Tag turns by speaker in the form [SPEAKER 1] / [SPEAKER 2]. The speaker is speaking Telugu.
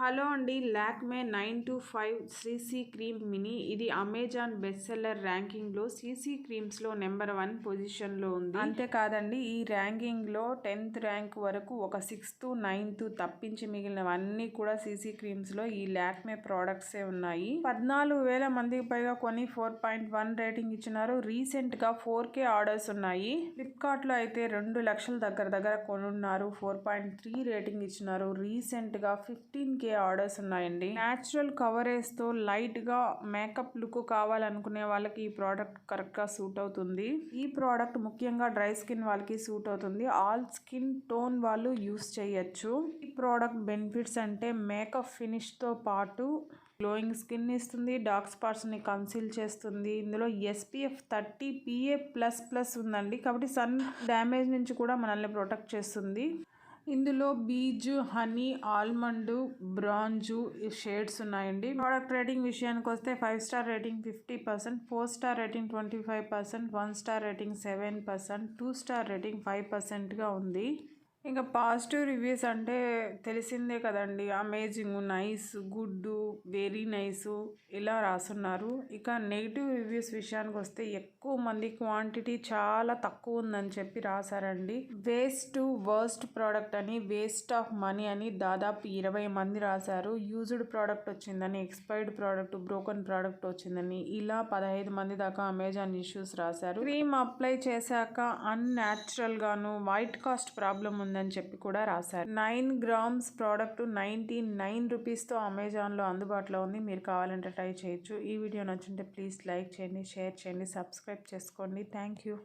[SPEAKER 1] హలో అండి, లాక్మే 925 సీసీ క్రీమ్ మినీ. ఇది అమెజాన్ బెస్ట్ సెల్లర్ ర్యాంకింగ్లో సీసీ క్రీమ్స్లో నెంబర్ 1 పొజిషన్లో ఉంది. అంతేకాదండి, ఈ ర్యాంకింగ్లో 10th ర్యాంక్ వరకు ఒక 6th 9th తప్పించి మిగిలినవన్నీ కూడా సీసీ క్రీమ్స్లో ఈ లాక్మే ప్రోడక్ట్సే ఉన్నాయి. 14,000 మందికి పైగా కొని 4.1 రేటింగ్ ఇచ్చినారు. రీసెంట్గా 4K ఆర్డర్స్ ఉన్నాయి. ఫ్లిప్కార్ట్లో అయితే 2 లక్షల దగ్గర కొనున్నారు. 4.3 రేటింగ్ ఇచ్చినారు. రీసెంట్గా 15K ఆర్డర్స్ ఉన్నాయండి. న్యాచురల్ కవరేజ్ తో లైట్ గా మేకప్ లుక్ కావాలనుకునే వాళ్ళకి ఈ ప్రోడక్ట్ కరెక్ట్ గా సూట్ అవుతుంది. ఈ ప్రోడక్ట్ ముఖ్యంగా డ్రై స్కిన్ వాళ్ళకి సూట్ అవుతుంది. ఆల్ స్కిన్ టోన్ వాళ్ళు యూస్ చేయొచ్చు. ఈ ప్రోడక్ట్ బెనిఫిట్స్ అంటే మేకప్ ఫినిష్ తో పాటు గ్లోయింగ్ స్కిన్ ఇస్తుంది, డార్క్ స్పాట్స్ ని కన్సీల్ చేస్తుంది. ఇందులో SPF 30 PA++ ఉందండి, కాబట్టి సన్ డ్యామేజ్ నుంచి కూడా మనల్ని ప్రొటెక్ట్ చేస్తుంది. ఇందులో beige, honey, almond, bronze shades ఉన్నాయండి. ప్రోడక్ట్ రేటింగ్ విషయానికి వస్తే 5 star rating 50%, 4 star rating 25%, 1 star rating 7%, 2 star rating 5%గా ఉంది. ఇంకా పాజిటివ్ రివ్యూస్ అంటే తెలిసిందే కదండి, amazing, nice, good, very nice ఇలా రాస్తున్నారు. ఇక నెగిటివ్ రివ్యూస్ విషయానికి వస్తే ఎక్కువ మంది క్వాంటిటీ చాలా తక్కువ ఉందని చెప్పి రాశారండి. వేస్ట్, వర్స్ట్ ప్రోడక్ట్ అని, వేస్ట్ ఆఫ్ మనీ అని దాదాపు 20 మంది రాశారు. యూజ్డ్ ప్రోడక్ట్ వచ్చిందని, ఎక్స్పైర్డ్ ప్రోడక్ట్, బ్రోకన్ ప్రోడక్ట్ వచ్చిందని ఇలా 15 మంది దాకా అమెజాన్ ఇష్యూస్ రాశారు. క్రీమ్ అప్లై చేశాక అన్యాచురల్ గాను, వైట్ కాస్ట్ ప్రాబ్లం ఉందని చెప్పి కూడా రాశారు. 9 grams ప్రోడక్ట్ 99 రూపీస్తో అమెజాన్లో అందుబాటులో ఉంది. మీరు కావాలంటే ట్రై చేయొచ్చు. ఈ వీడియో నచ్చుంటే ప్లీజ్ లైక్ చేయండి, షేర్ చేయండి, సబ్స్క్రైబ్ చేసుకోండి. Thank you.